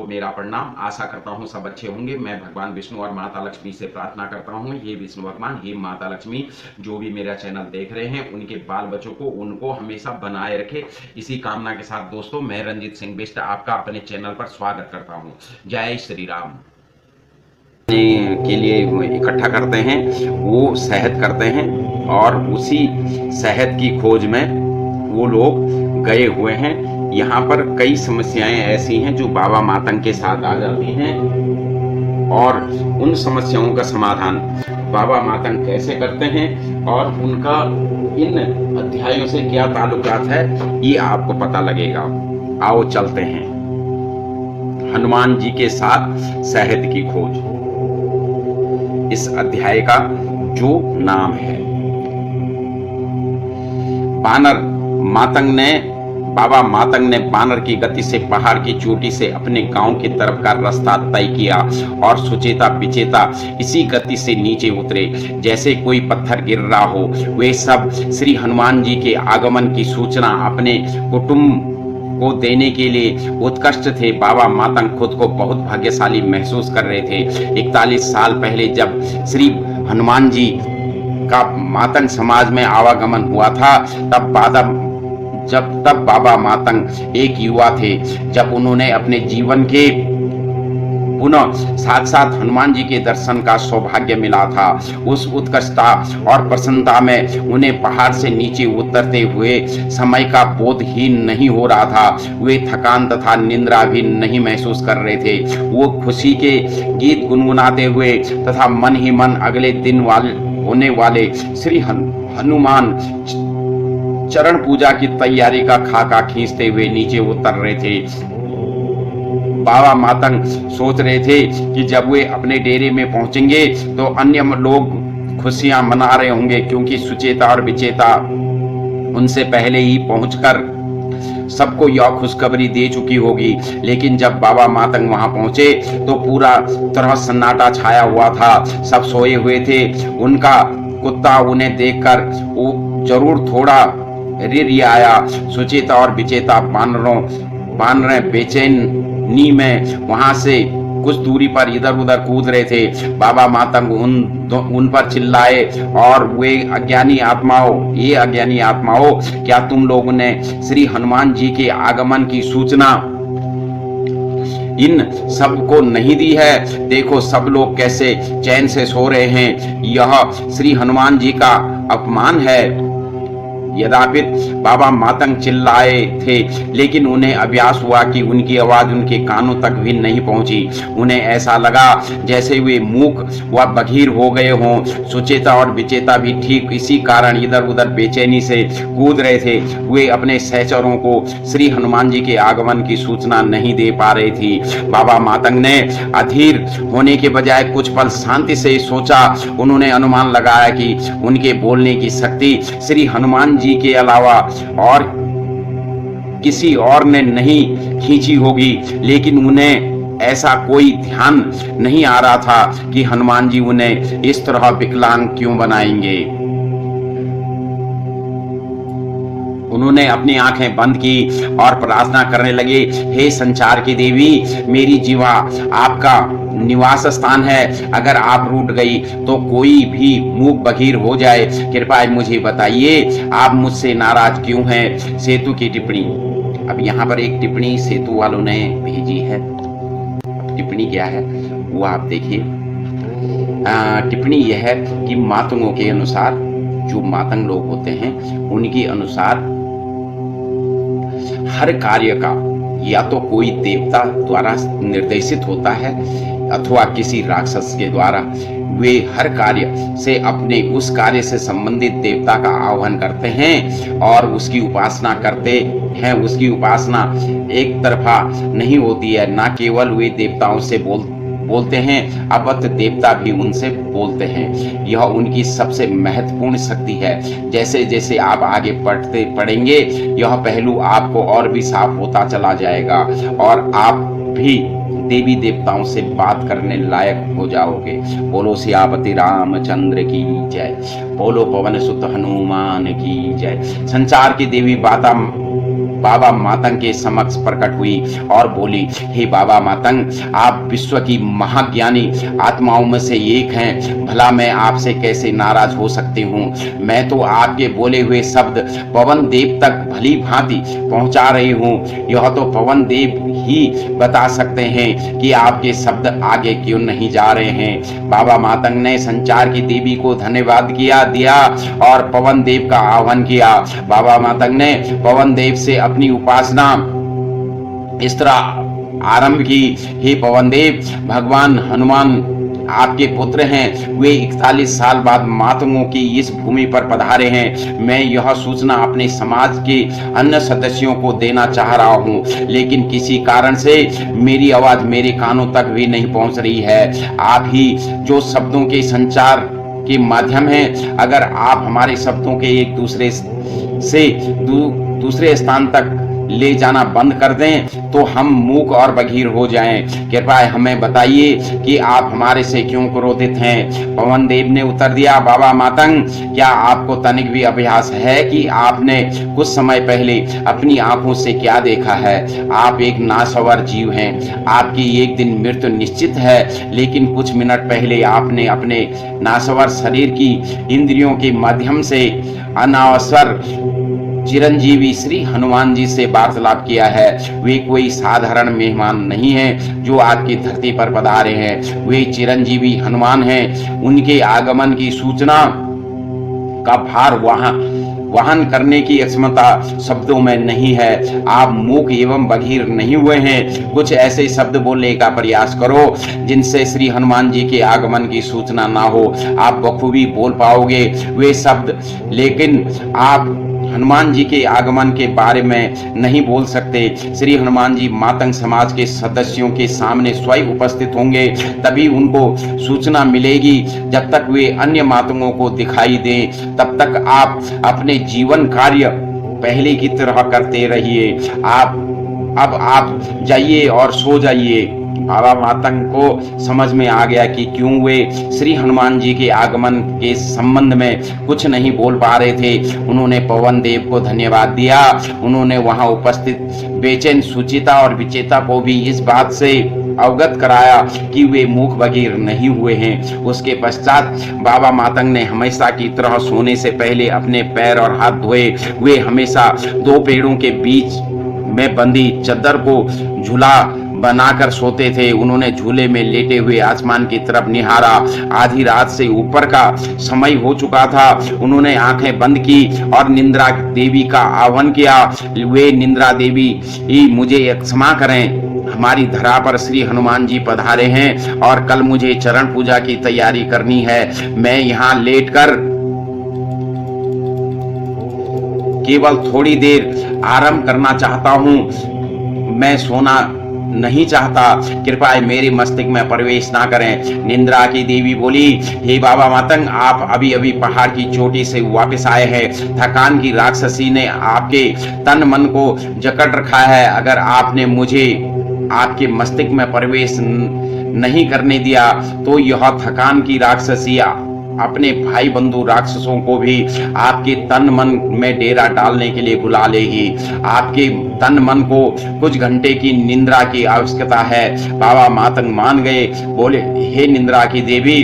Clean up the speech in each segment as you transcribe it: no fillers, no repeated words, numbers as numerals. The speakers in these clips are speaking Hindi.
मेरा प्रणाम। आशा करता हूँ सब अच्छे होंगे। मैं भगवान विष्णु और माता लक्ष्मी से प्रार्थना करता हूँ, हे विष्णु भगवान, हे माता लक्ष्मी, जो भी मेरा चैनल देख रहे हैं उनके बाल बच्चों को उनको हमेशा बनाए रखे। इसी कामना के साथ दोस्तों, मैं रंजीत सिंह बिष्ट आपका अपने चैनल पर स्वागत करता हूँ। जय श्री राम। के लिए इकट्ठा करते हैं, वो शहद करते हैं और उसी शहद की खोज में वो लोग गए हुए हैं। यहाँ पर कई समस्याएं ऐसी हैं जो बाबा मातंग के साथ आ जाती हैं और उन समस्याओं का समाधान बाबा मातंग कैसे करते हैं और उनका इन अध्यायों से क्या ताल्लुकात है, ये आपको पता लगेगा। आओ चलते हैं। हनुमान जी के साथ शहद की खोज, इस अध्याय का जो नाम है। बाबा मातंग ने बानर की गति से पहाड़ की चोटी से अपने गांव की तरफ का रास्ता तय किया और सुचेता विचेता इसी गति से नीचे उतरे जैसे कोई पत्थर गिर रहा हो। वे सब श्री हनुमान जी के आगमन की सूचना अपने कुटुंब को देने के लिए उत्कृष्ट थे। बाबा मातंग खुद को बहुत भाग्यशाली महसूस कर रहे थे। 41 साल पहले जब श्री हनुमान जी का मातंग समाज में आवागमन हुआ था, तब बाबा मातंग एक युवा थे। जब उन्होंने अपने जीवन के पुनः साक्षात हनुमान जी के दर्शन का सौभाग्य मिला था, उस उत्कर्षता और प्रसन्नता में उन्हें पहाड़ से नीचे उतरते हुए समय का बोध ही नहीं हो रहा था। वे थकान तथा निद्रा भी नहीं महसूस कर रहे थे। वो खुशी के गीत गुनगुनाते हुए तथा मन ही मन अगले दिन होने वाले श्री हनुमान चरण पूजा की तैयारी का खाका खींचते हुए नीचे उतर रहे थे। बाबा मातंग सोच रहे थे कि जब वे अपने डेरे में पहुंचेंगे तो अन्य लोग खुशियां मना रहे होंगे, क्योंकि सुचेता और विचेता उनसे पहले ही पहुंचकर सबको यह खुशखबरी दे चुकी होगी। लेकिन जब बाबा मातंग वहां पहुंचे तो पूरा तरह सन्नाटा छाया हुआ था। सब सोए हुए थे। उनका कुत्ता उन्हें देखकर वो जरूर थोड़ा रिरियाया। सुचेता और विचेता बानरें बेचैनी में वहां से कुछ दूरी पर इधर उधर कूद रहे थे। बाबा मातंग उन पर चिल्लाए और वे अज्ञानी आत्माओं, क्या तुम लोगों ने श्री हनुमान जी के आगमन की सूचना इन सबको नहीं दी है? देखो सब लोग कैसे चैन से सो रहे हैं। यह श्री हनुमान जी का अपमान है। यद्यपि बाबा मातंग चिल्लाए थे, लेकिन उन्हें अभ्यास हुआ कि उनकी आवाज उनके कानों तक भी नहीं पहुंची। उन्हें ऐसा लगा जैसे वे मूक व बधिर हो गए हों। सुचेता और विचेता भी ठीक इसी कारण इधर उधर बेचैनी से कूद रहे थे। वे अपने सहचरों को श्री हनुमान जी के आगमन की सूचना नहीं दे पा रही थी। बाबा मातंग ने अधीर होने के बजाय कुछ पल शांति से सोचा। उन्होंने अनुमान लगाया कि उनके बोलने की शक्ति श्री हनुमान जी के अलावा और किसी और ने नहीं खींची होगी, लेकिन उन्हें ऐसा कोई ध्यान नहीं आ रहा था कि हनुमान जी उन्हें इस तरह विकलांग क्यों बनाएंगे। उन्होंने अपनी आंखें बंद की और प्रार्थना करने लगे, हे संचार की देवी, मेरी जीवा आपका निवास स्थान है। अगर आप रूठ गई तो कोई भी मूक बधिर हो जाए। कृपया मुझे बताइए, आप मुझसे नाराज क्यों हैं? सेतु की टिप्पणी। अब यहाँ पर एक टिप्पणी सेतु वालों ने भेजी है। टिप्पणी क्या है वो आप देखिए। टिप्पणी यह है कि मातंगों के अनुसार, जो मातंग लोग होते हैं उनके अनुसार हर कार्य का या तो कोई देवता द्वारा निर्देशित होता है अथवा किसी राक्षस के द्वारा। वे हर कार्य से अपने उस कार्य से संबंधित देवता का आह्वान करते हैं और उसकी उपासना करते हैं। उसकी उपासना एक तरफा नहीं होती है। न केवल वे देवताओं से बोलते हैं, अपत्य देवता भी उनसे बोलते हैं। यह उनकी सबसे महत्वपूर्ण शक्ति है। जैसे जैसे आप आगे पढ़ेंगे यह पहलू आपको और भी साफ होता चला जाएगा और आप भी देवी देवताओं से बात करने लायक हो जाओगे। बोलो सियापति रामचंद्र की जय। बोलो पवन सुत हनुमान की जय। संचार की देवी बाबा मातंग के समक्ष प्रकट हुई और बोली, हे बाबा मातंग, आप विश्व की महाज्ञानी आत्माओं में से एक हैं, भला मैं आपसे कैसे नाराज हो सकती हूँ। मैं तो आपके बोले हुए शब्द पवन देव तक भली भांति पहुंचा रही हूँ। यह तो पवन देव ही बता सकते हैं कि आपके शब्द आगे क्यों नहीं जा रहे हैं। बाबा मातंग ने संचार की देवी को धन्यवाद दिया और पवन देव का आह्वान किया। बाबा मातंग ने पवन देव से अपनी उपासना इस तरह आरंभ की, हे पवन देव, भगवान हनुमान आपके पुत्र हैं। वे 41 साल बाद मातंगों की इस भूमि पर पधारे हैं। मैं यह सूचना अपने समाज के अन्य सदस्यों को देना चाह रहा हूँ, लेकिन किसी कारण से मेरी आवाज मेरे कानों तक भी नहीं पहुँच रही है। आप ही जो शब्दों के संचार के माध्यम हैं, अगर आप हमारे शब्दों के एक दूसरे से दूसरे स्थान तक ले जाना बंद कर दें तो हम मूक और बधिर हो जाएं। कृपया हमें बताइए कि आप हमारे से क्यों क्रोधित हैं। पवन देव ने उत्तर दिया, बाबा मातंग, क्या आपको तनिक भी अभ्यास है कि आपने कुछ समय पहले अपनी आंखों से क्या देखा है। आप एक नासवर जीव हैं, आपकी एक दिन मृत्यु निश्चित है, लेकिन कुछ मिनट पहले आपने अपने नासवर शरीर की इंद्रियों के माध्यम से अनावसर चिरंजीवी श्री हनुमान जी से वार्तालाप किया है। वे कोई साधारण मेहमान नहीं हैं जो आपकी धरती पर पधारे हैं, वे चिरंजीवी हनुमान हैं। उनके आगमन की सूचना का भार वहन करने की क्षमता शब्दों में नहीं है। आप मूक एवं बधिर नहीं हुए हैं। कुछ ऐसे शब्द बोलने का प्रयास करो जिनसे श्री हनुमान जी के आगमन की सूचना ना हो। आप बखूबी बोल पाओगे वे शब्द, लेकिन आप हनुमान जी के आगमन के बारे में नहीं बोल सकते। श्री हनुमान जी मातंग समाज के सदस्यों के सामने स्वयं उपस्थित होंगे, तभी उनको सूचना मिलेगी। जब तक वे अन्य मातंगों को दिखाई दें, तब तक आप अपने जीवन कार्य पहले की तरह करते रहिए। अब आप जाइए और सो जाइए। बाबा मातंग को समझ में आ गया कि क्यों वे श्री हनुमान जी के आगमन के संबंध में कुछ नहीं बोल पा रहे थे। उन्होंने पवन देव को धन्यवाद दिया। उन्होंने वहां उपस्थित बेचैन सुचिता और विचेता को भी इस बात से अवगत कराया कि वे मूक बधिर नहीं हुए हैं। उसके पश्चात बाबा मातंग ने हमेशा की तरह सोने से पहले अपने पैर और हाथ धोए। वे हमेशा दो पेड़ों के बीच में बंधी चद्दर को झूला बनाकर सोते थे। उन्होंने झूले में लेटे हुए आसमान की तरफ निहारा। आधी रात से ऊपर का समय हो चुका था। उन्होंने आंखें बंद की और निंद्रा देवी का आह्वान किया। वे निंद्रा देवी, मुझे क्षमा करें, हमारी धरा पर श्री हनुमान जी पधारे हैं और कल मुझे चरण पूजा की तैयारी करनी है। मैं यहाँ लेटकर केवल थोड़ी देर आराम करना चाहता हूँ, मैं सोना नहीं चाहता। कृपया मेरे मस्तिष्क में प्रवेश ना करें। निंद्रा की देवी बोली, हे बाबा मातंग, आप अभी अभी पहाड़ की चोटी से वापस आए हैं। थकान की राक्षसी ने आपके तन मन को जकड़ रखा है। अगर आपने मुझे आपके मस्तिष्क में प्रवेश नहीं करने दिया तो यह थकान की राक्षसी अपने भाई बंधु राक्षसों को भी आपके तन मन में डेरा डालने के लिए बुला लेगी। आपके तन मन को कुछ घंटे की निंद्रा की आवश्यकता है। बाबा मातंग मान गए। बोले, हे निंद्रा की देवी,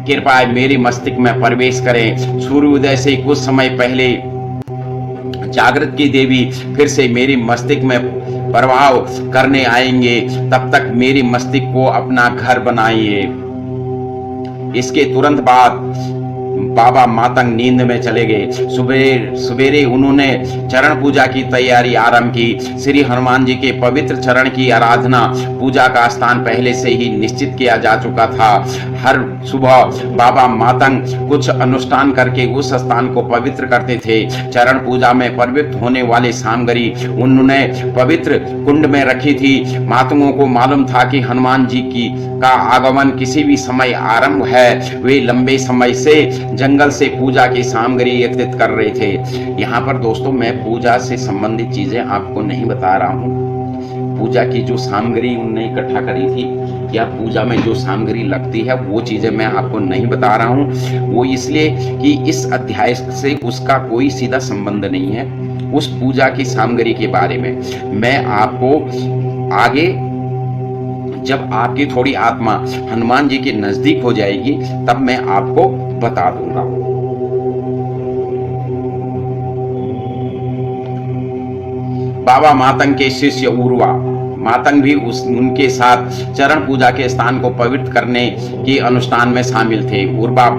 कृपया मेरे मस्तिष्क में प्रवेश करें। सूर्योदय से कुछ समय पहले जागृत की देवी फिर से मेरे मस्तिष्क में प्रभाव करने आएंगे। तब तक मेरे मस्तिष्क को अपना घर बनाइए। इसके तुरंत बाद बाबा मातंग नींद में चले गए। सवेरे उन्होंने चरण पूजा की तैयारी आरंभ की। श्री हनुमान जी के पवित्र चरण की आराधना पूजा का स्थान पहले से ही निश्चित किया जा चुका था। हर सुबह बाबा मातंग कुछ अनुष्ठान करके उस स्थान को पवित्र करते थे। चरण पूजा में पवित्र होने वाले सामग्री उन्होंने पवित्र कुंड में रखी थी। मातंगों को मालूम था कि हनुमान जी का आगमन किसी भी समय आरंभ है। वे लंबे समय से जंगल से पूजा की सामग्री एकत्रित कर रहे थे। यहाँ पर दोस्तों मैं पूजा से संबंधित चीजें आपको नहीं बता रहा हूँ। पूजा की जो सामग्री उनने इकट्ठा करी थी या पूजा में जो सामग्री लगती है वो चीज़ें मैं आपको नहीं बता रहा हूँ। वो इसलिए कि इस अध्याय से उसका कोई सीधा संबंध नहीं है। उस पूजा की सामग्री के बारे में मैं आपको आगे, जब आपकी थोड़ी आत्मा हनुमान जी के नजदीक हो जाएगी तब मैं आपको बता दूंगा। बाबा मातंग के शिष्य उर्वा, मातंग भी उनके साथ चरण पूजा के स्थान को पवित्र करने के अनुष्ठान में शामिल थे। उर्वा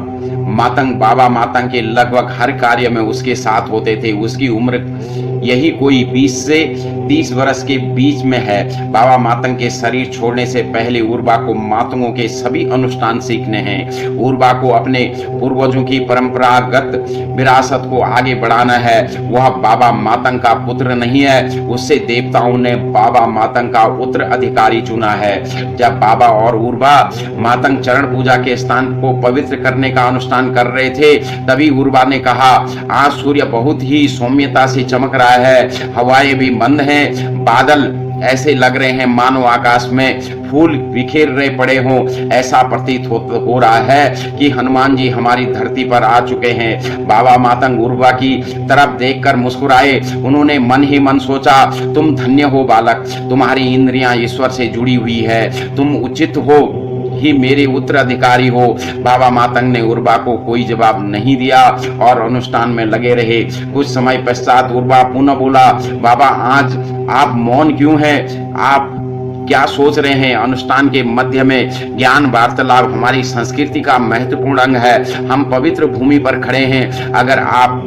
मातंग बाबा मातंग के लगभग हर कार्य में उसके साथ होते थे। उसकी उम्र यही कोई 20 से 30 वर्ष के बीच में है। बाबा मातंग के शरीर छोड़ने से पहले उर्वा को मातंगों के सभी अनुष्ठान सीखने हैं। उर्वा को अपने पूर्वजों की परंपरागत विरासत को आगे बढ़ाना है। वह बाबा मातंग का पुत्र नहीं है, उससे देवताओं ने बाबा मातंग का उत्तराधिकारी चुना है। जब बाबा और उर्वा मातंग चरण पूजा के स्थान को पवित्र करने का अनुष्ठान कर रहे थे तभी उर्वा ने कहा, आज सूर्य बहुत ही सौम्यता से चमक रहा है, हवाएं भी मंद हैं, बादल ऐसे लग रहे हैं मानो आकाश में फूल बिखेर रहे पड़े हों। ऐसा प्रतीत हो रहा है कि हनुमान जी हमारी धरती पर आ चुके हैं। बाबा मातंग उर्वा की तरफ देखकर मुस्कुराए। उन्होंने मन ही मन सोचा, तुम धन्य हो बालक, तुम्हारी इंद्रियां ईश्वर से जुड़ी हुई है, तुम उचित हो ही मेरे उत्तराधिकारी हो। बाबा मातंग ने उर्वा को कोई जवाब नहीं दिया और अनुष्ठान में लगे रहे। कुछ समय पश्चात उर्वा पुनः बोला, बाबा आज आप मौन क्यों हैं? आप क्या सोच रहे हैं? अनुष्ठान के मध्य में ज्ञान वार्तालाप हमारी संस्कृति का महत्वपूर्ण अंग है। हम पवित्र भूमि पर खड़े हैं। अगर आप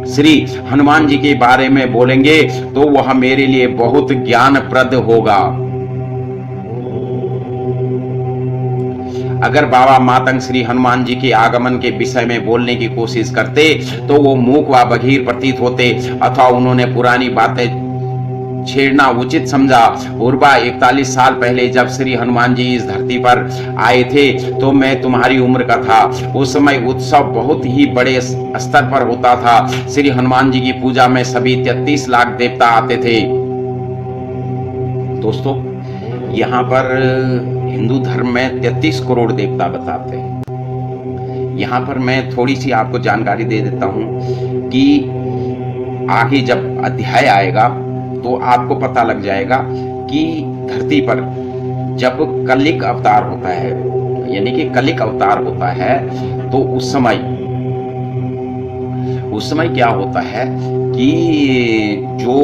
श्री हनुमान जी के बारे में बोलेंगे तो वह मेरे लिए बहुत ज्ञानप्रद होगा। अगर बाबा मातंग श्री हनुमान जी के आगमन के विषय में बोलने की कोशिश करते तो वो मूक व बधिर प्रतीत होते अथवा उन्होंने पुरानी बातें छेड़ना उचित समझा। उर्वा 41 साल पहले जब श्री हनुमान जी इस धरती पर आए थे तो मैं तुम्हारी उम्र का था। उस समय उत्सव बहुत ही बड़े स्तर पर होता था। श्री हनुमान जी की पूजा में सभी 33 लाख देवता आते थे। दोस्तों, यहाँ पर हिंदू धर्म में 33 करोड़ देवता बताते हैं। यहाँ पर मैं थोड़ी सी आपको जानकारी दे देता हूँ कि आगे जब अध्याय आएगा तो आपको पता लग जाएगा कि धरती पर जब कलिक अवतार होता है, यानी कि कलिक अवतार होता है, तो उस समय क्या होता है कि जो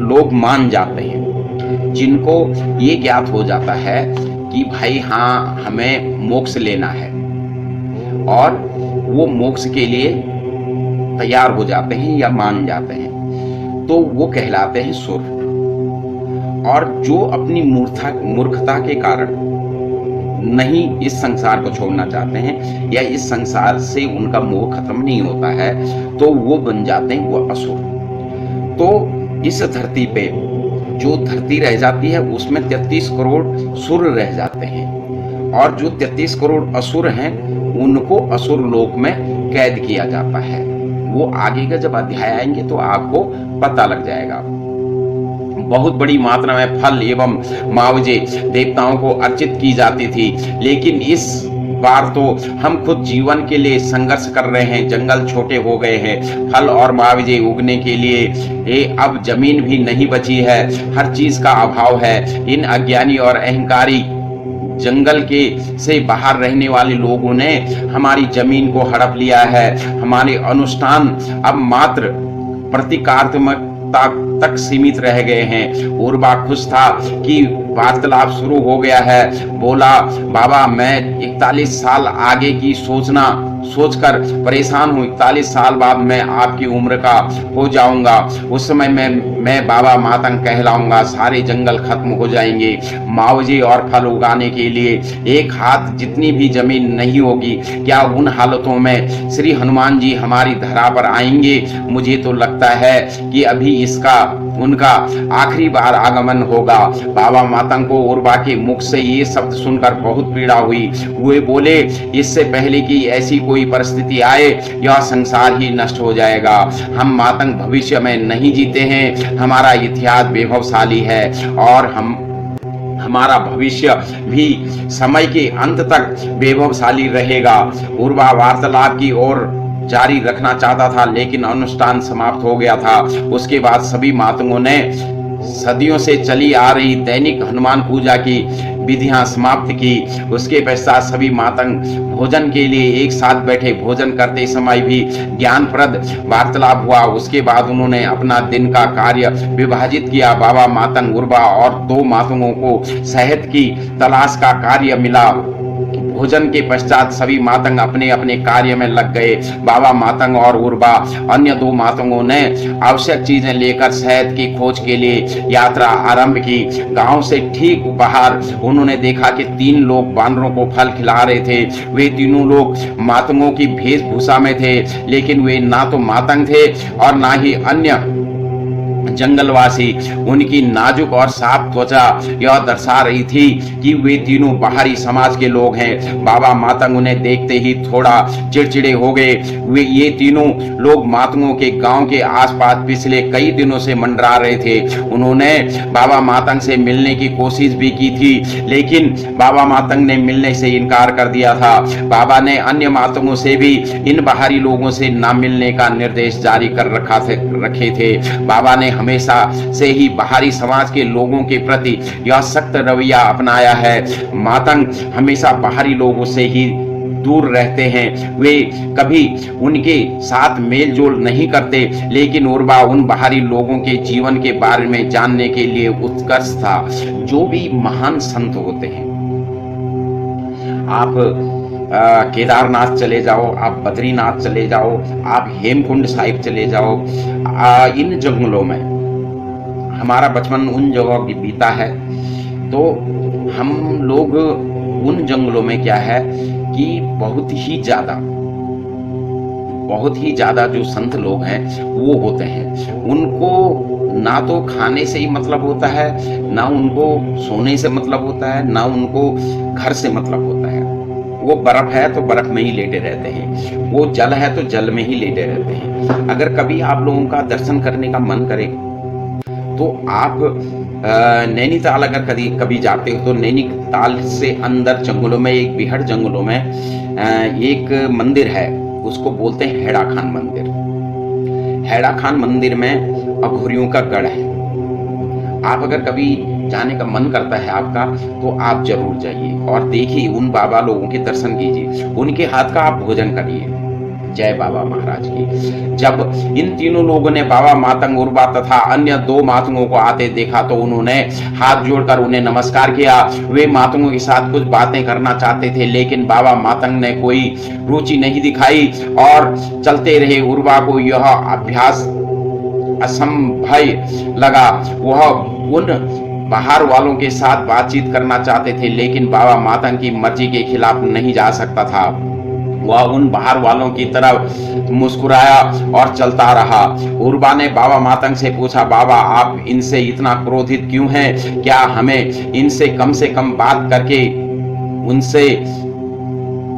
लोग मान जाते हैं, जिनको ये ज्ञात हो जाता है कि भाई हाँ हमें मोक्ष लेना है और वो मोक्ष के लिए तैयार हो जाते हैं या मान जाते हैं, तो वो कहलाते हैं सुर। और जो अपनी मूर्खता के कारण नहीं इस संसार को छोड़ना चाहते हैं या इस संसार से उनका मोह खत्म नहीं होता है तो वो बन जाते हैं वो असुर। तो इस धरती पे जो धरती रह जाती है उसमें 33 करोड़ सुर रह जाते हैं और जो 33 करोड़ असुर हैं उनको असुर लोक में कैद किया जाता है। वो आगे का जब अध्याय आएंगे तो आपको पता लग जाएगा। बहुत बड़ी मात्रा में फल एवं मावजे देवताओं को अर्चित की जाती थी, लेकिन इस बार तो हम खुद जीवन के लिए संघर्ष कर रहे हैं। जंगल छोटे हो गए हैं, फल और मावजे उगने के लिए अब जमीन भी नहीं बची है, हर चीज का अभाव है। इन अज्ञानी और अहंकारी जंगल के से बाहर रहने वाले लोगों ने हमारी जमीन को हड़प लिया है। हमारे अनुष्ठान अब मात्र प्रतीकात्मकता तक सीमित रह गए हैं। उर्वा खुश था कि वार्तालाप शुरू हो गया है। बोला, बाबा मैं 41 साल आगे की सोचकर परेशान हूँ। 41 साल बाद मैं आपकी उम्र का हो जाऊंगा। उस समय मैं बाबा मातंग कहलाऊंगा। सारे जंगल खत्म हो जाएंगे। मावजे और फल उगाने के लिए एक हाथ जितनी भी जमीन नहीं होगी। क्या उन हालतों में श्री हनुमान जी हमारी धरा पर आएंगे? मुझे तो लगता है कि अभी इसका उनका आखिरी बार आगमन होगा। बाबा मातंग को उर्वा के मुख से ये शब्द सुनकर बहुत पीड़ा हुई। वे बोले, इससे पहले कि ऐसी कोई परिस्थिति आए, यह संसार ही नष्ट हो जाएगा। हम मातंग भविष्य में नहीं जीते हैं, हमारा इतिहास वैभवशाली है और हमारा भविष्य भी समय के अंत तक वैभवशाली रहेगा। उर्वा वार्तालाप की ओर जारी रखना चाहता था, लेकिन अनुष्ठान समाप्त हो गया था। उसके बाद सभी मातंगों ने सदियों से चली आ रही दैनिक हनुमान पूजा की विधियां समाप्त की। उसके पश्चात सभी मातंग भोजन के लिए एक साथ बैठे। भोजन करते समय भी ज्ञानप्रद वार्तालाप हुआ। उसके बाद उन्होंने अपना दिन का कार्य विभाजित किया। बाबा मातंग, उर्वा और 2 मातंगों को शहद की तलाश का कार्य मिला। भोजन के पश्चात सभी मातंग अपने अपने कार्य में लग गए। बाबा मातंग और उर्वा अन्य 2 मातंगों ने आवश्यक चीजें लेकर शहद की खोज के लिए यात्रा आरंभ की। गांव से ठीक बाहर उन्होंने देखा कि 3 लोग बानरों को फल खिला रहे थे। वे तीनों लोग मातंगों की वेशभूषा में थे, लेकिन वे ना तो मातंग थे और ना ही अन्य जंगलवासी। उनकी नाजुक और साफ त्वचा यह दर्शा रही थी कि वे तीनों बाहरी समाज के लोग हैं। बाबा मातंग उन्हें देखते ही थोड़ा चिड़चिड़े हो गए। वे ये तीनों लोग मातंगों के गांव के आसपास पिछले कई दिनों से मंडरा रहे थे। उन्होंने बाबा मातंग से मिलने की कोशिश भी की थी, लेकिन बाबा मातंग ने मिलने से इनकार कर दिया था। बाबा ने अन्य मातंगों से भी इन बाहरी लोगों से न मिलने का निर्देश जारी कर रखे थे। बाबा ने हमेशा से ही बाहरी समाज के लोगों के प्रति यह सख्त रवैया अपनाया है। मातंग हमेशा बाहरी लोगों से ही दूर रहते हैं। वे कभी उनके साथ मेल जोल नहीं करते, लेकिन उर्वा उन बाहरी लोगों के जीवन के बारे में जानने के लिए उत्कर्ष था। जो भी महान संत होते हैं, आप केदारनाथ चले जाओ, आप बद्रीनाथ चले जाओ, आप हेमकुंड साहिब चले जाओ, इन जंगलों में हमारा बचपन उन जगहों की बीता है। तो हम लोग उन जंगलों में क्या है कि बहुत ही ज्यादा जो संत लोग हैं वो होते हैं। उनको ना तो खाने से ही मतलब होता है, ना उनको सोने से मतलब होता है, ना उनको घर से मतलब होता है। वो बर्फ है तो बर्फ में ही लेटे रहते हैं, वो जल है तो जल में ही लेटे रहते हैं। अगर कभी आप लोगों का दर्शन करने का मन करे तो आप नैनीताल अगर कभी जाते हो तो नैनीताल से अंदर जंगलों में, एक बिहड़ जंगलों में एक मंदिर है, उसको बोलते हैं हेड़ा खान मंदिर। हेड़ा खान मंदिर में अघोरियों का गढ़ है। आप अगर कभी जाने का मन करता है आपका, तो आप जरूर जाइए और देखिए, उन बाबा लोगों के दर्शन कीजिए, उनके हाथ का आप भोजन करिए। जय बाबा महाराज की। जब इन तीनों लोगों ने बाबा मातंग, उर्वा तथा अन्य 2 मातंगों को आते देखा तो उन्होंने हाथ जोड़कर उन्हें नमस्कार किया। वे मातंगों के साथ कुछ बातें करना चाहते थे, लेकिन बाबा मातंग ने कोई रुचि नहीं दिखाई और चलते रहे। उर्वा को यह अभ्यास असंभव लगा। वह उन बाहर वालों के साथ बातचीत करना चाहते थे, लेकिन बाबा मातंग की मर्जी के खिलाफ नहीं जा सकता था। वह उन बाहर वालों की तरफ मुस्कुराया और चलता रहा। उर्वा ने बाबा मातंग से पूछा, बाबा आप इनसे इतना क्रोधित क्यों हैं? क्या हमें इनसे कम बात करके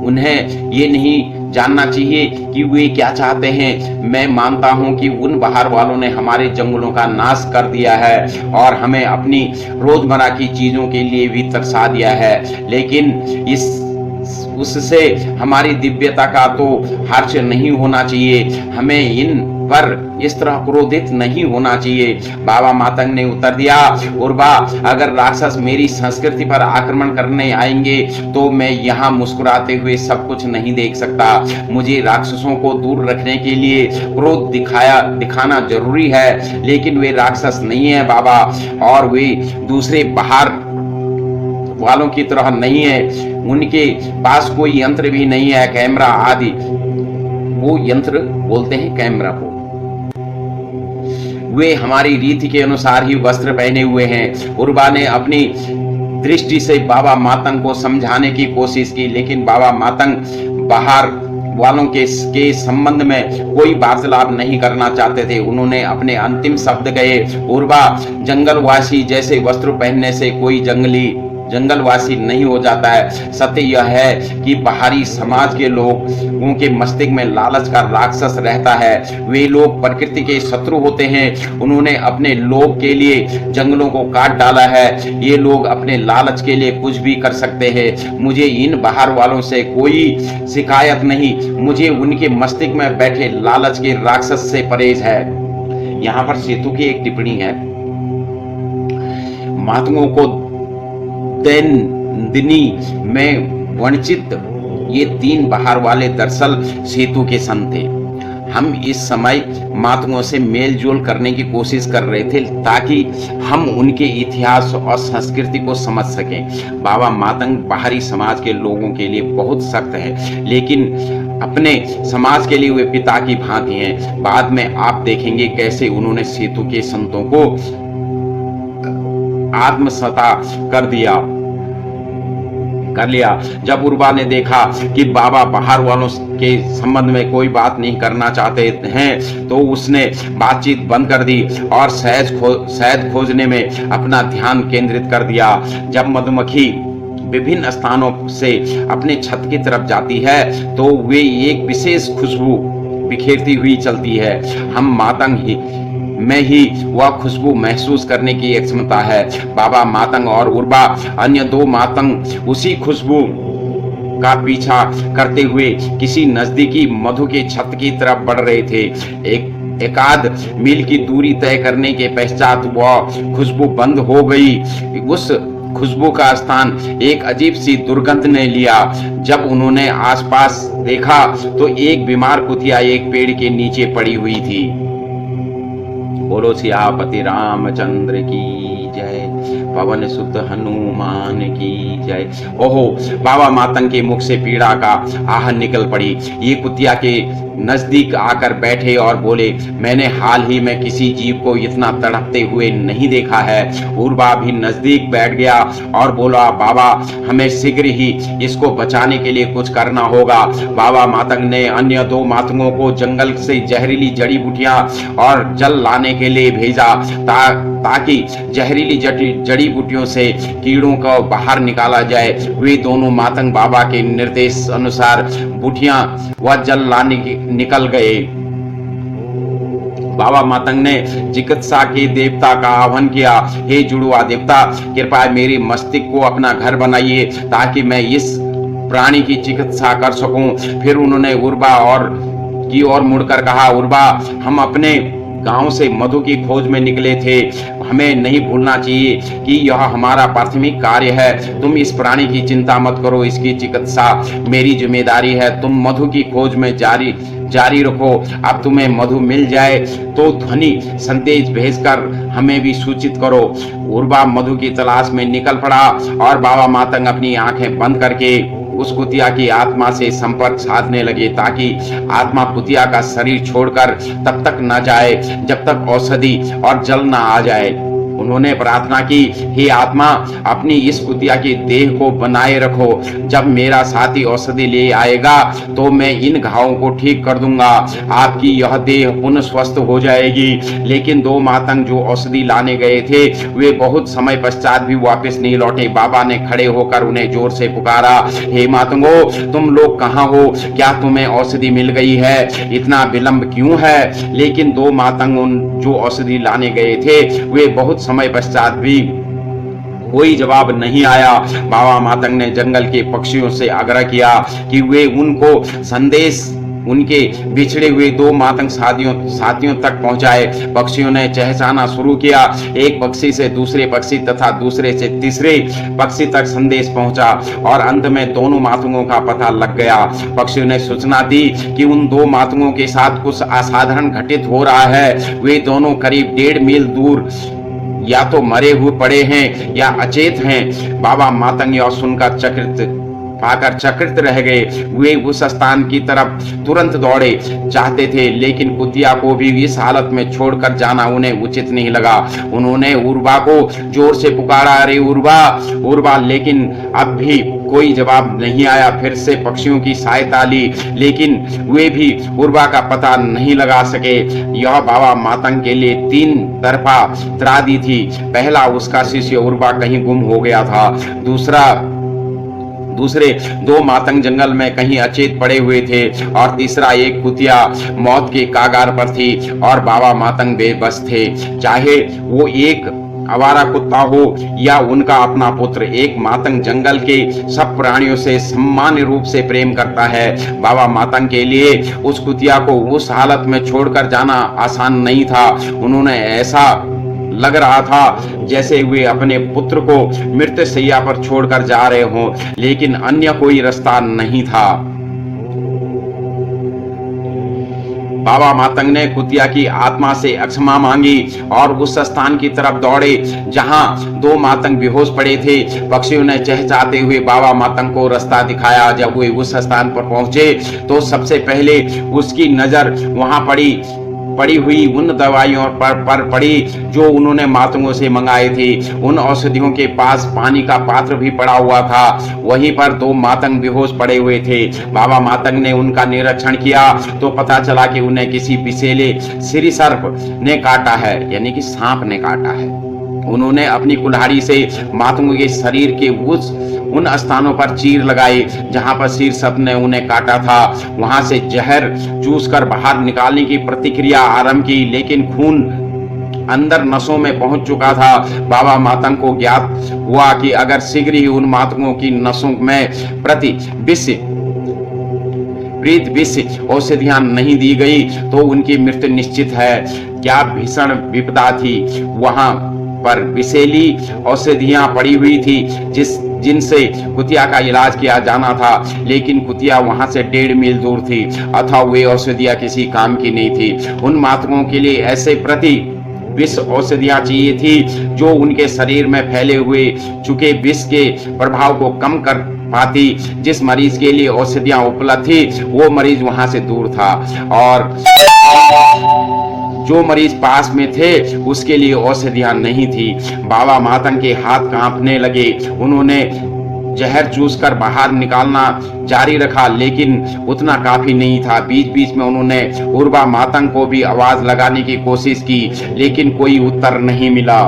उन्हें ये नहीं जानना चाहिए कि वे क्या चाहते हैं? मैं मानता हूं कि उन बाहर वालों ने हमारे जंगलों का नाश कर दिया है और हमें अपनी रोजमर्रा की चीजों के लिए भी तरसा दिया है, लेकिन उससे हमारी दिव्यता का तो हर्ष नहीं होना चाहिए। हमें इन पर इस तरह क्रोधित नहीं होना चाहिए। बाबा मातंग ने उत्तर दिया, उर्वा अगर राक्षस मेरी संस्कृति पर आक्रमण करने आएंगे तो मैं यहाँ मुस्कुराते हुए सब कुछ नहीं देख सकता। मुझे राक्षसों को दूर रखने के लिए क्रोध दिखाना जरूरी है, लेकिन वे राक्षस नहीं है बाबा, और वे दूसरे बाहर वालों की तरह नहीं है। उनके पास कोई यंत्र भी नहीं है, कैमरा आदि। वो यंत्र बोलते हैं कैमरा को। वे हमारी रीति के अनुसार ही वस्त्र पहने हुए हैं। उर्वा ने अपनी दृष्टि से बाबा मातंग को समझाने की कोशिश की, लेकिन बाबा मातंग बाहर वालों के संबंध में कोई वार्तालाप नहीं करना चाहते थे। उन्होंने अपने अंतिम शब्द कहे, उर्वा, जंगलवासी जैसे वस्त्र पहनने से कोई जंगलवासी नहीं हो जाता है। सत्य यह है कि बाहरी समाज के लोगों के मस्तिष्क में लालच का राक्षस रहता है। वे लोग प्रकृति के शत्रु होते हैं। उन्होंने अपने लोभ के लिए जंगलों को काट डाला है। ये लोग अपने लालच के लिए कुछ भी कर सकते हैं। मुझे इन बाहर वालों से कोई शिकायत नहीं, मुझे उनके मस्तिष्क में बैठे लालच के राक्षस से परहेज है। यहाँ पर सेतु की एक टिप्पणी है, महात्माओं को दिनी में वंचित ये 3 बाहर वाले दरअसल सेतु के संत थे। हम इस समय महात्माओं से मेल जोल करने की कोशिश कर रहे थे ताकि हम उनके इतिहास और संस्कृति को समझ सकें। बाबा मातंग बाहरी समाज के लोगों के लिए बहुत सख्त है, लेकिन अपने समाज के लिए वे पिता की भांति हैं। बाद में आप देखेंगे कैसे उन्होंने सेतु के संतों को आत्मसता कर लिया। जब उर्वा ने देखा कि बाबा बाहर वालों के संबंध में कोई बात नहीं करना चाहते हैं, तो उसने बातचीत बंद कर दी और शहद खोजने में अपना ध्यान केंद्रित कर दिया। जब मधुमक्खी विभिन्न स्थानों से अपने छत की तरफ जाती है तो वे एक विशेष खुशबू बिखेरती हुई चलती है। हम मातंग में ही वह खुशबू महसूस करने की एक क्षमता है। बाबा मातंग और उर्वा अन्य 2 मातंग उसी खुशबू का पीछा करते हुए किसी नजदीकी मधु के छत की तरफ बढ़ रहे थे। एकाध मील की दूरी तय करने के पश्चात वह खुशबू बंद हो गई। उस खुशबू का स्थान एक अजीब सी दुर्गंध ने लिया। जब उन्होंने आसपास देखा तो एक बीमार कुतिया एक पेड़ के नीचे पड़ी हुई थी। बोलो सियापति रामचंद्र की जय, पवन सुत हनुमान की जय। ओहो, बाबा मातंग के मुख से पीड़ा का आह निकल पड़ी। ये कुतिया के नजदीक आकर बैठे और बोले, मैंने हाल ही में किसी जीव को इतना तड़पते हुए नहीं देखा है। उर्वा भी नजदीक बैठ गया और बोला, बाबा, हमें शीघ्र ही इसको बचाने के लिए कुछ करना होगा। बाबा मातंग ने अन्य 2 मातंगों को जंगल से जहरीली जड़ी बूटियां और जल लाने के लिए भेजा ताकि जहरीली जड़ी बूटियों से कीड़ों को बाहर निकाला जाए। वे दोनों मातंग बाबा के निर्देश अनुसार बूटियां व जल लाने निकल गए। बाबा मातंग ने चिकित्सा के देवता का आह्वान किया, हे जुड़वा देवता, कृपया मेरे मस्तिष्क को अपना घर बनाइए ताकि मैं इस प्राणी की चिकित्सा कर सकूं। फिर उन्होंने उर्वा की ओर मुड़कर कहा, उर्वा, हम अपने गांव से मधु की खोज में निकले थे। हमें नहीं भूलना चाहिए कि यह हमारा प्राथमिक कार्य है। तुम इस प्राणी की चिंता मत करो, इसकी चिकित्सा मेरी जिम्मेदारी है। तुम मधु की खोज में जारी रखो। अब तुम्हें मधु मिल जाए तो ध्वनि संदेश भेजकर हमें भी सूचित करो। उर्वा मधु की तलाश में निकल पड़ा और बाबा मातंग अपनी आंखें बंद करके उस कुतिया की आत्मा से संपर्क साधने लगे ताकि आत्मा कुतिया का शरीर छोड़कर तब तक न जाए जब तक औषधि और जल न आ जाए। उन्होंने प्रार्थना की, हे आत्मा, अपनी इस कुतिया की देह को बनाए रखो। जब मेरा साथी औषधि ले आएगा तो मैं इन घावों को ठीक कर दूंगा। आपकी यह देह पुनः स्वस्थ हो जाएगी। लेकिन 2 मातंग जो औषधि लाने गए थे वे बहुत समय पश्चात भी वापस नहीं लौटे। बाबा ने खड़े होकर उन्हें जोर से पुकारा, हे मातंगो, तुम लोग कहाँ हो? क्या तुम्हें औषधि मिल गई है? इतना विलंब क्यों है? लेकिन 2 मातंग जो औषधि लाने गए थे वे बहुत समय पश्चात भी कोई जवाब नहीं आया। बाबा मातंग ने जंगल के पक्षियों से आग्रह किया कि वे उनको संदेश उनके बिछड़े हुए 2 मातंग साथियों तक पहुंचाए। पक्षियों ने चहचहाना शुरू किया। एक पक्षी से दूसरे पक्षी तथा दूसरे से तीसरे पक्षी तक संदेश पहुंचा और अंत में दोनों मातंगों का पता लग गया। पक्षियों ने सूचना दी कि उन 2 मातंगों के साथ कुछ असाधारण घटित हो रहा है। वे दोनों करीब 1.5 मील दूर या तो मरे हुए पड़े हैं या अचेत हैं। बाबा मातंग यह सुनकर चकित रह गए। वे उस स्थान की तरफ तुरंत दौड़े चाहते थे, लेकिन कुतिया को भी इस हालत में छोड़कर जाना उन्हें उचित नहीं लगा। उन्होंने उर्वा को जोर से पुकारा, अरे उर्वा, उर्वा, लेकिन अब भी कोई जवाब नहीं आया। फिर से पक्षियों की सहायता ली, लेकिन वे भी उर्वा का पता नहीं लगा सके। यह बाबा मातंग के लिए 3 तरफा त्रादी थी। पहला, उसका शिष्य उर्वा कहीं गुम हो गया था। दूसरे 2 मातंग जंगल में कहीं अचेत पड़े हुए थे, और तीसरा, एक कुतिया मौत के कागार पर थी और बाबा मातंग बेबस थे। चाहे वो एक आवारा कुत्ता हो या उनका अपना पुत्र, एक मातंग जंगल के सब प्राणियों से सामान्य रूप से प्रेम करता है। बाबा मातंग के लिए उस कुतिया को उस हालत में छोड़कर जाना आसान नहीं था। उन्होंने ऐसा लग रहा था जैसे वे अपने पुत्र को मृत्यु शैया पर छोड़कर जा रहे हों, लेकिन अन्य कोई रास्ता नहीं था। बाबा मातंग ने कुतिया की आत्मा से क्षमा मांगी और उस स्थान की तरफ दौड़े जहां 2 मातंग बेहोश पड़े थे। पक्षियों ने चहचहाते हुए बाबा मातंग को रास्ता दिखाया। जब वे उस स्थान पर पहुंचे तो सबसे पहले उसकी नजर वहां पड़ी हुई उन दवाइयों पर पड़ी जो उन्होंने मातंगों से मंगाई थी। उन औषधियों के पास पानी का पात्र भी पड़ा हुआ था। वहीं पर 2 मातंग बेहोश पड़े हुए थे। बाबा मातंग ने उनका निरीक्षण किया तो पता चला कि उन्हें किसी विषैले सिरसर्प ने काटा है, यानी कि सांप ने काटा है। उन्होंने अपनी कुल्हाड़ी से मातंगों के शरीर के उन स्थानों पर चीर लगाई जहां पर सिरसर्प ने उन्हें काटा था। वहां से जहर चूसकर बाहर निकालने की प्रतिक्रिया आरंभ की, लेकिन खून अंदर नसों में पहुंच चुका था। बाबा मातंग को ज्ञात हुआ कि अगर शीघ्र ही उन मातंगों की नसों में विष औषधियां नहीं दी गई तो उनकी मृत्यु निश्चित है। क्या भीषण विपदा थी! वहां पर विषैली औषधियां पड़ी हुई थी जिनसे कुतिया का इलाज किया जाना था, लेकिन कुतिया वहां से 1.5 मील दूर थी, अथवा वे औषधियां किसी काम की नहीं थी। उन मातंगों के लिए ऐसे विष औषधियां चाहिए थी जो उनके शरीर में फैले हुए चुके विष के प्रभाव को कम कर पाती। जिस मरीज के लिए औषधियां उपलब्ध थी वो मरीज वहां से दूर था, और जो मरीज पास में थे उसके लिए औषधियां नहीं थी। बाबा मातंग के हाथ कांपने लगे। उन्होंने जहर चूसकर बाहर निकालना जारी रखा, लेकिन उतना काफी नहीं था। बीच बीच में उन्होंने उर्वा मातंग को भी आवाज लगाने की कोशिश की, लेकिन कोई उत्तर नहीं मिला।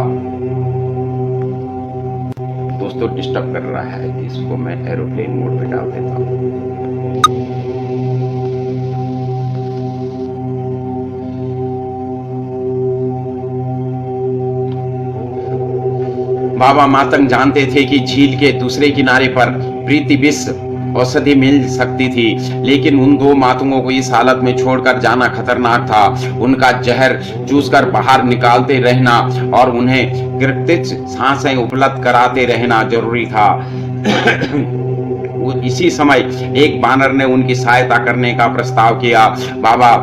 दोस्तों, डिस्टर्ब कर रहा है, इसको मैं एरोप्लेन मोड पे डाल देता हूँ। बाबा मातंग जानते थे कि झील के दूसरे किनारे पर प्रीति विष औषधि मिल सकती थी, लेकिन उन 2 मातंगों को इस हालत में छोड़कर जाना खतरनाक था। उनका जहर चूसकर बाहर निकालते रहना और उन्हें कृत्रिम सांसें उपलब्ध कराते रहना जरूरी था। इसी समय एक बानर ने उनकी सहायता करने का प्रस्ताव किया। बाबा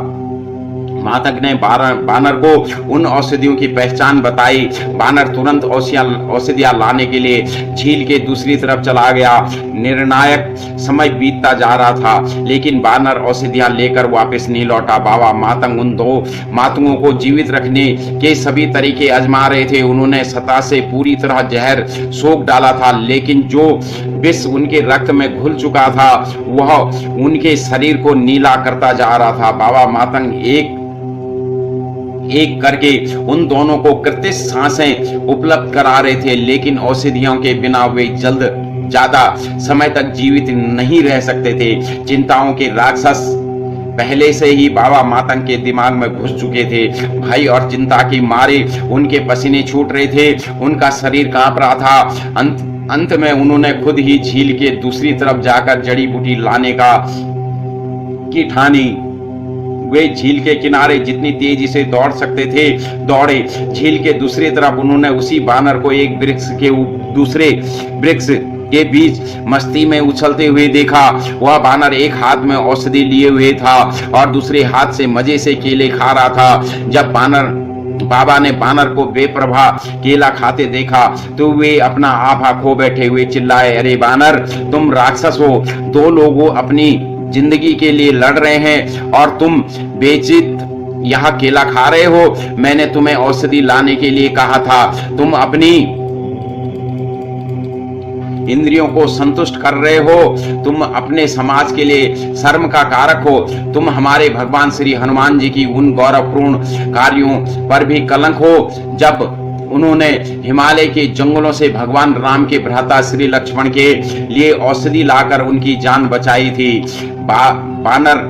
मातंग ने बानर को उन औषधियों की पहचान बताई। बानर तुरंत औषधियां लाने के लिए झील के दूसरी तरफ चला गया। निर्णायक समय बीतता जा रहा था, लेकिन बानर औषधियां लेकर वापस नहीं लौटा। बाबा मातंग उन 2 मातंगों को जीवित रखने के सभी तरीके आजमा रहे थे। उन्होंने सतह से पूरी तरह जहर सोख डाला था, लेकिन जो विष उनके रक्त में घुल चुका था वह उनके शरीर को नीला करता जा रहा था। बाबा मातंग एक करके उन दोनों को कृत्रिम सांसें उपलब्ध करा रहे थे, लेकिन औषधियों के बिना वे ज्यादा समय तक जीवित नहीं रह सकते थे। चिंताओं के राक्षस पहले से ही बाबा मातंग के दिमाग में घुस चुके थे। भय और चिंता की मारे उनके पसीने छूट रहे थे, उनका शरीर कांप रहा था। अंत में उन्होंने खुद ही झील के दूसरी तरफ जाकर जड़ी बूटी लाने की ठानी। वे झील के किनारे जितनी तेजी से दौड़ सकते थे दौड़े। झील के दूसरी तरफ उन्होंने उसी बानर को एक वृक्ष के दूसरे वृक्ष के बीच मस्ती में उछलते हुए देखा। वह बानर एक हाथ में औषधि लिए हुए था और दूसरे हाथ से मजे से केले खा रहा था। जब बाबा ने बानर को बेपरवाह केला खाते देखा तो वे अपना आभा खो बैठे हुए चिल्लाए, अरे बानर, तुम राक्षस हो। 2 लोग अपनी जिंदगी के लिए लड़ रहे हैं और तुम बेचित यहाँ केला खा रहे हो। मैंने तुम्हें औषधि लाने के लिए कहा था, तुम अपनी इंद्रियों को संतुष्ट कर रहे हो, तुम अपने समाज के लिए शर्म का कारक हो, तुम हमारे भगवान श्री हनुमान जी की उन गौरवपूर्ण कार्यों पर भी कलंक हो जब उन्होंने हिमालय के जंगलों से भगवान राम के भ्राता श्री लक्ष्मण के लिए औषधि लाकर उनकी जान बचाई थी। बानर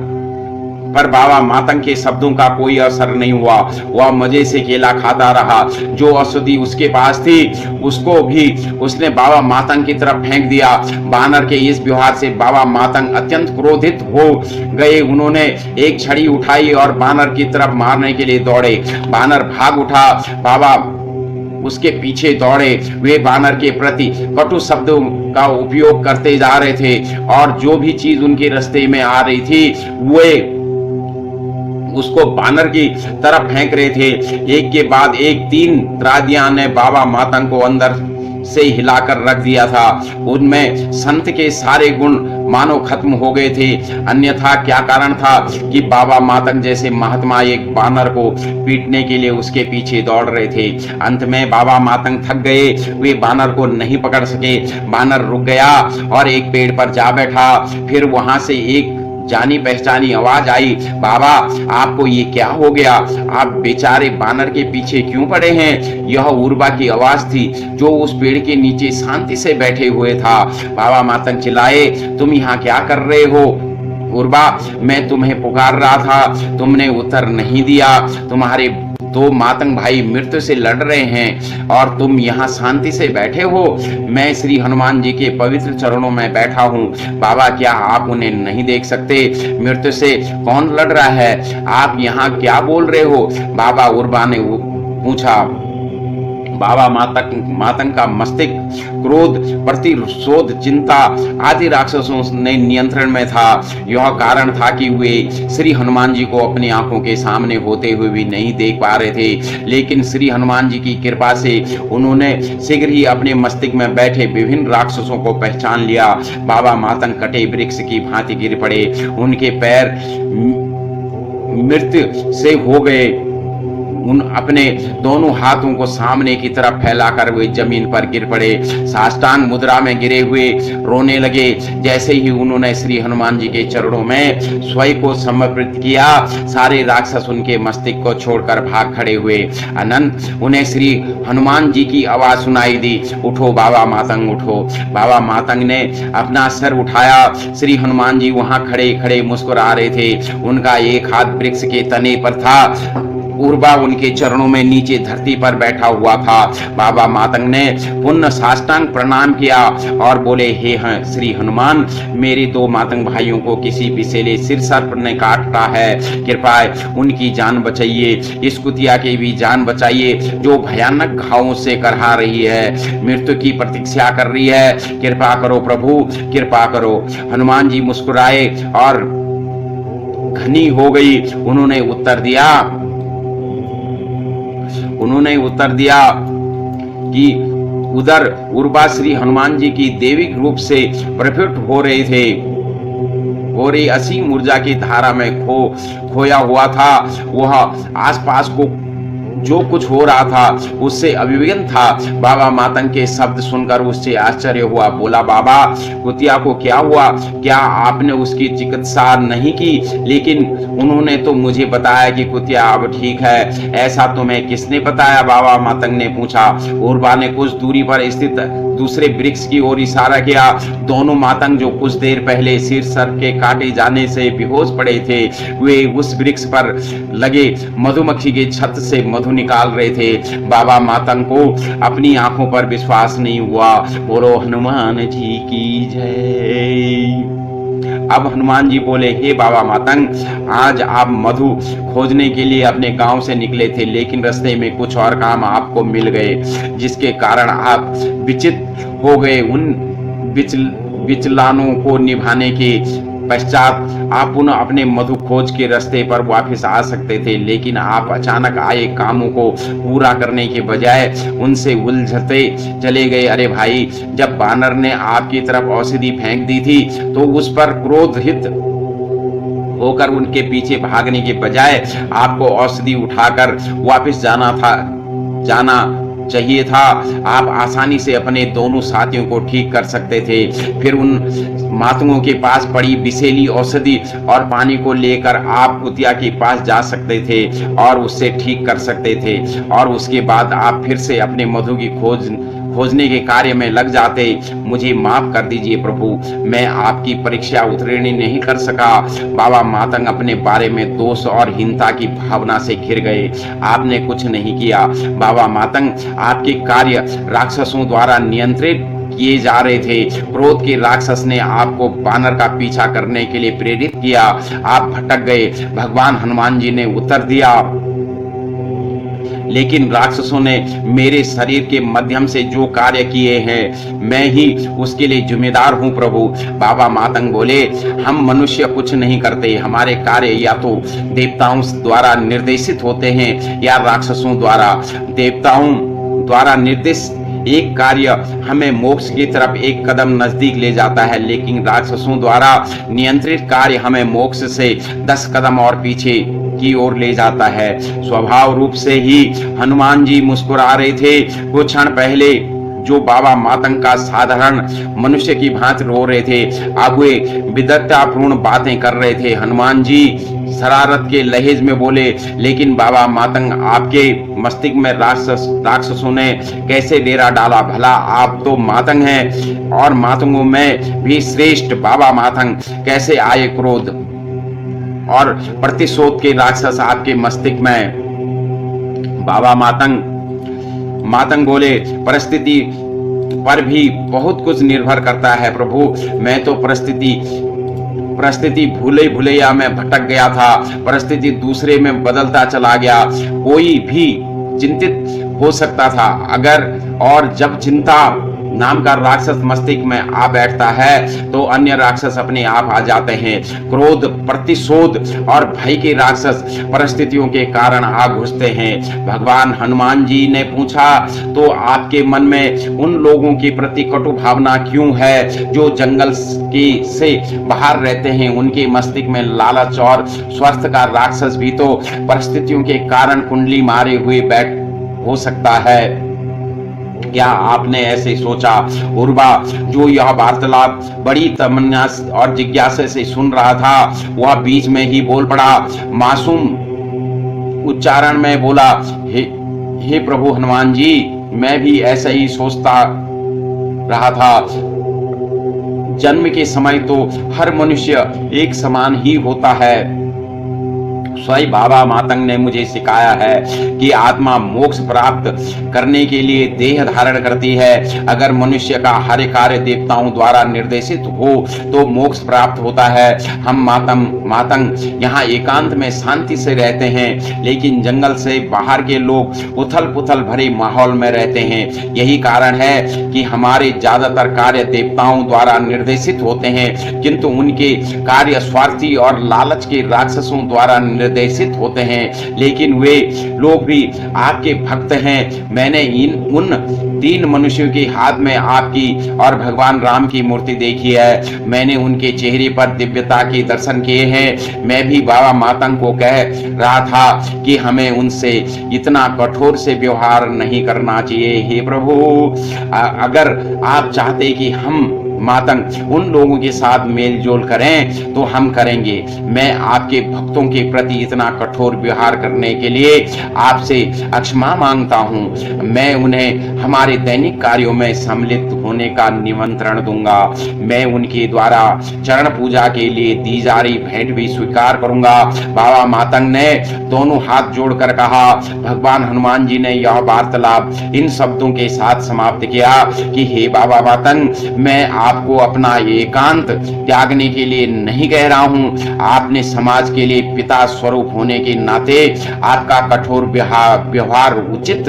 पर बाबा मातंग के शब्दों का कोई असर नहीं हुआ। वह मजे से केला खाता रहा। जो औषधि उसके पास थी उसको भी उसने बाबा मातंग की तरफ फेंक दिया। बानर के इस व्यवहार से बाबा मातंग अत्यंत क्रोधित हो गए। उन्होंने एक छड़ी उठाई और बानर की तरफ मारने के लिए दौड़े। बानर भाग उठा। बाबा उसके पीछे दौड़े। वे बानर के प्रति कटु शब्दों का उपयोग करते जा रहे थे और जो भी चीज उनके रास्ते में आ रही थी वे उसको बानर की तरफ फेंक रहे थे। एक के बाद एक 3 त्रादियां ने बाबा मातंग को अंदर से हिलाकर रख दिया था। उनमें संत के सारे गुण मानो खत्म हो गए थे। अन्यथा क्या कारण था कि बाबा मातंग जैसे महात्मा एक बानर को पीटने के लिए उसके पीछे दौड़ रहे थे। अंत में बाबा मातंग थक गए। वे बानर को नहीं पकड़ सके। बानर रुक गया और एक पेड़ पर जा बैठा। फिर वहां से एक जानी पहचानी आवाज आई, बाबा आपको ये क्या हो गया? आप बेचारे बानर के पीछे क्यों पड़े हैं? यह उर्वा की आवाज थी जो उस पेड़ के नीचे शांति से बैठे हुए था। बाबा मातंग चिल्लाए, तुम यहाँ क्या कर रहे हो? उर्वा, मैं तुम्हें पुकार रहा था, तुमने उत्तर नहीं दिया। तुम्हारे 2 मातंग भाई मृत्यु से लड़ रहे हैं और तुम यहाँ शांति से बैठे हो। मैं श्री हनुमान जी के पवित्र चरणों में बैठा हूँ। बाबा, क्या आप उन्हें नहीं देख सकते? मृत्यु से कौन लड़ रहा है? आप यहाँ क्या बोल रहे हो? बाबा उर्वा ने पूछा। बाबा मातंग का मस्तिष्क क्रोध, प्रतिशोध, चिंता आदि राक्षसों ने नियंत्रण में था। यह कारण था कि वे श्री हनुमान जी को अपनी आंखों के सामने होते हुए भी नहीं देख पा रहे थे। लेकिन श्री हनुमान जी की कृपा से उन्होंने शीघ्र ही अपने मस्तिष्क में बैठे विभिन्न राक्षसों को पहचान लिया। बाबा मातंग कटे वृक्ष की भांति गिर पड़े। उनके पैर मृत्यु से हो गए। उन अपने दोनों हाथों को सामने की तरफ फैलाकर वे जमीन पर गिर पड़े। साष्टांग मुद्रा में गिरे हुए रोने लगे। जैसे ही उन्होंने श्री हनुमान जी के चरणों में स्वयं को समर्पित किया, सारे राक्षस उनके मस्तिष्क को छोड़कर भाग खड़े हुए। अनंत उन्हें श्री हनुमान जी की आवाज सुनाई दी, उठो बाबा मातंग, उठो। बाबा मातंग ने अपना सर उठाया। श्री हनुमान जी वहां खड़े खड़े मुस्कुरा रहे थे। उनका एक हाथ वृक्ष के तने पर था। उर्वा उनके चरणों में नीचे धरती पर बैठा हुआ था। बाबा मातंग ने पुनः साष्टांग प्रणाम किया और बोले, हे श्री हनुमान, मेरे 2 मातंग भाइयों को किसी विषैले सिर सर्प ने काटा है। कृपया उनकी जान बचाइए। इस कुतिया की भी जान बचाइए जो भयानक घावों से करहा रही है, मृत्यु की प्रतीक्षा कर रही है। कृपा करो प्रभु, कृपा करो। हनुमान जी मुस्कुराए और घनी हो गई। उन्होंने उत्तर दिया कि उधर उर्वा श्री हनुमान जी की देविक रूप से प्रकट हो रहे थे। हो रही असीम ऊर्जा की धारा में खोया हुआ था। वह आसपास को जो कुछ हो रहा था उससे अभिभूत था। बाबा मातंग के शब्द सुनकर उससे आश्चर्य हुआ। बोला, बाबा कुतिया को क्या हुआ? क्या आपने उसकी चिकित्सा नहीं की? लेकिन उन्होंने तो मुझे बताया कि कुतिया अब ठीक है। ऐसा तुम्हें किसने बताया? बाबा मातंग ने पूछा। उर्वा ने कुछ दूरी पर स्थित दूसरे वृक्ष की ओर इशारा किया। दोनों मातंग जो कुछ देर पहले सिर सर्प के काटे जाने से बेहोश पड़े थे, वे उस वृक्ष पर लगे मधुमक्खी के छत्त से मधु निकाल रहे थे। बाबा मातंग को अपनी आंखों पर विश्वास नहीं हुआ। बोलो हनुमान जी की जय। अब हनुमान जी बोले, हे बाबा मातंग, आज आप मधु खोजने के लिए अपने गांव से निकले थे, लेकिन रास्ते में कुछ और काम आपको मिल गए जिसके कारण आप विचित हो गए। उन विचलानों को निभाने के पश्चात आप पुनः अपने मधु खोज के रास्ते पर वापस आ सकते थे, लेकिन आप अचानक आए कामों को पूरा करने के बजाय उनसे उलझते चले गए। अरे भाई, जब बानर ने आपकी तरफ औषधि फेंक दी थी तो उस पर क्रोधित होकर उनके पीछे भागने के बजाय आपको औषधि उठाकर वापस जाना चाहिए था, आप आसानी से अपने दोनों साथियों को ठीक कर सकते थे। फिर उन मातुओं के पास पड़ी विषैली औषधि और पानी को लेकर आप कुतिया के पास जा सकते थे और उससे ठीक कर सकते थे, और उसके बाद आप फिर से अपने मधु की खोजने के कार्य में लग जाते। मुझे माफ कर दीजिए प्रभु, मैं आपकी परीक्षा उत्तीर्ण नहीं कर सका। बाबा मातंग अपने बारे में दोष और हीनता की भावना से घिर गए। आपने कुछ नहीं किया बाबा मातंग, आपके कार्य राक्षसों द्वारा नियंत्रित किए जा रहे थे। क्रोध के राक्षस ने आपको बानर का पीछा करने के लिए प्रेरित किया, आप भटक गए। भगवान हनुमान जी ने उत्तर दिया, लेकिन राक्षसों ने मेरे शरीर के माध्यम से जो कार्य किए हैं, मैं ही उसके लिए जिम्मेदार हूं प्रभु। बाबा मातंग बोले, हम मनुष्य कुछ नहीं करते, हमारे कार्य या तो देवताओं द्वारा निर्देशित होते हैं या राक्षसों द्वारा। देवताओं द्वारा निर्देशित एक कार्य हमें मोक्ष की तरफ एक कदम नजदीक ले जाता है, लेकिन राक्षसों द्वारा नियंत्रित कार्य हमें मोक्ष से 10 कदम और पीछे की ओर ले जाता है। स्वभाव रूप से ही हनुमान जी मुस्कुरा रहे थे। कुछ क्षण पहले जो बाबा मातंग का साधारण मनुष्य की भांति रो रहे थे, अब वे विद्वतापूर्ण बातें कर रहे थे। हनुमान जी शरारत के लहेज में बोले, लेकिन बाबा मातंग, आपके मस्तिष्क में राक्षसों ने कैसे डेरा डाला? भला आप तो मातंग हैं और मातंगों में भी श्रेष्ठ। बाबा मातंग, कैसे आए क्रोध और प्रतिशोध के राक्षस आपके मस्तिष्क में? बाबा मातंग बोले, परिस्थिति पर भी बहुत कुछ निर्भर करता है प्रभु। मैं तो परिस्थिति भूलैया में भटक गया था, परिस्थिति दूसरे में बदलता चला गया। कोई भी चिंतित हो सकता था अगर, और जब चिंता नाम का राक्षस मस्तिष्क में आ बैठता है तो अन्य राक्षस अपने आप आ जाते हैं। क्रोध, प्रतिशोध और भय के राक्षस परिस्थितियों के कारण आ घुसते हैं। भगवान हनुमान जी ने पूछा, तो आपके मन में उन लोगों के प्रति कटु भावना क्यों है जो जंगल से बाहर रहते हैं? उनके मस्तिष्क में लालच और स्वार्थ का राक्षस भी तो परिस्थितियों के कारण कुंडली मारे हुए बैठ हो सकता है। क्या आपने ऐसे सोचा? उर्वा, जो यह वार्तालाप बड़ी तमन्ना और जिज्ञासा से सुन रहा था, वह बीच में ही बोल पड़ा। मासूम उच्चारण में बोला, हे प्रभु हनुमान जी, मैं भी ऐसा ही सोचता रहा था। जन्म के समय तो हर मनुष्य एक समान ही होता है। स्वयं बाबा मातंग ने मुझे सिखाया है कि आत्मा मोक्ष प्राप्त करने के लिए देह धारण करती है। अगर मनुष्य का हर कार्य देवताओं द्वारा निर्देशित हो तो मोक्ष प्राप्त होता है। हम मातंग यहाँ एकांत में शांति से रहते हैं, लेकिन जंगल से बाहर के लोग उथल पुथल भरे माहौल में रहते हैं। यही कारण है कि हमारे ज्यादातर कार्य देवताओं द्वारा निर्देशित होते हैं, किंतु उनके कार्य स्वार्थी और लालच के राक्षसों द्वारा निर्देशित होते हैं। लेकिन वे लोग भी आपके भक्त हैं। मैंने उन 3 मनुष्यों के हाथ में आपकी और भगवान राम की मूर्ति देखी है। मैंने उनके चेहरे पर दिव्यता के दर्शन किए हैं। मैं भी बाबा मातंग को कह रहा था कि हमें उनसे इतना कठोर से व्यवहार नहीं करना चाहिए। हे प्रभु, अगर आप चाहते कि हम मातंग उन लोगों के साथ मेल जोल करें तो हम करेंगे। मैं आपके भक्तों के प्रति इतना कठोर व्यवहार करने के लिए आपसे क्षमा मांगता हूं। मैं उन्हें हमारे दैनिक कार्यों में सम्मिलित होने का निमंत्रण दूंगा। मैं उनके द्वारा चरण पूजा के लिए दी जा रही भेंट भी स्वीकार करूंगा। बाबा मातंग ने दोनों हाथ जोड़कर कहा। भगवान हनुमान जी ने यह वार्तालाप इन शब्दों के साथ समाप्त किया कि हे बाबा मातंग, मैं आपको अपना एकांत त्यागने के लिए नहीं कह रहा हूं। आपने समाज के लिए पिता स्वरूप होने के नाते आपका कठोर व्यवहार उचित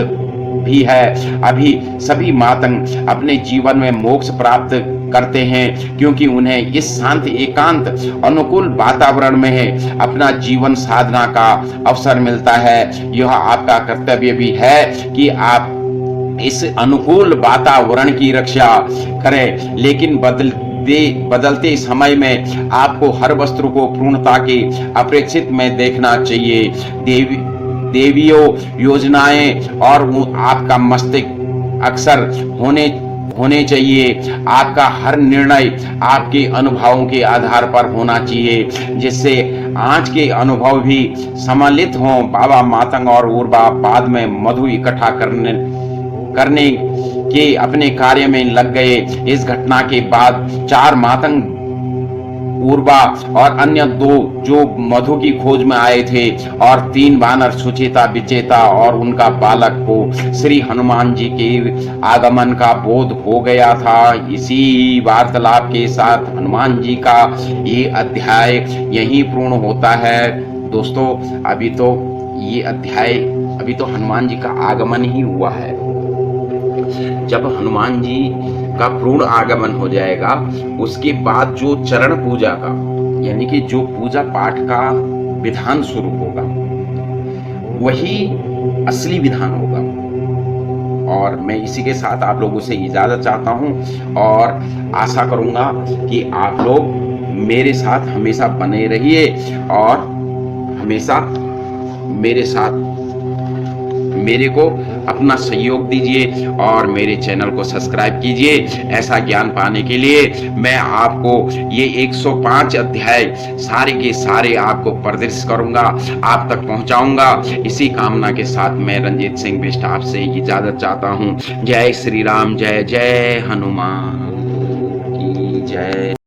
भी है। अभी सभी मातंग अपने जीवन में मोक्ष प्राप्त करते हैं क्योंकि उन्हें इस शांत एकांत अनुकूल वातावरण में अपना जीवन साधना का अवसर मिलता है। यह आपका कर्तव्य भी है कि आप इस अनुकूल वातावरण की रक्षा करें, लेकिन बदलते समय में आपको हर वस्तु को पूर्णता के अपेक्षित में देखना चाहिए। देवियों योजनाएं और आपका मस्तिष्क अक्सर होने चाहिए। आपका हर निर्णय आपके अनुभवों के आधार पर होना चाहिए, जिससे आज के अनुभव भी सम्मिलित हों। बाबा मातंग और उर्वा बाद में मधु इकट्ठा करने के अपने कार्य में लग गए। इस घटना के बाद 4 मातंग, उर्वा और अन्य 2 जो मधु की खोज में आए थे, और 3 वानर सुचेता, विचेता और उनका बालक को श्री हनुमान जी के आगमन का बोध हो गया था। इसी वार्तालाप के साथ हनुमान जी का ये अध्याय यहीं पूर्ण होता है। दोस्तों, अभी तो हनुमान जी का आगमन ही हुआ है। जब हनुमान जी का पूर्ण आगमन हो जाएगा, उसके बाद जो चरण पूजा का, यानी कि जो पूजा पाठ का विधान शुरू होगा, वही असली विधान होगा। और मैं इसी के साथ आप लोगों से इजाजत चाहता हूं, और आशा करूंगा कि आप लोग मेरे साथ हमेशा बने रहिए और हमेशा मेरे को अपना सहयोग दीजिए और मेरे चैनल को सब्सक्राइब कीजिए। ऐसा ज्ञान पाने के लिए मैं आपको ये 105 अध्याय सारे के सारे आपको प्रदर्शित करूंगा, आप तक पहुंचाऊंगा। इसी कामना के साथ मैं रंजीत सिंह बिष्ट आपसे इजाजत चाहता हूं। जय श्री राम, जय जय हनुमान की जय।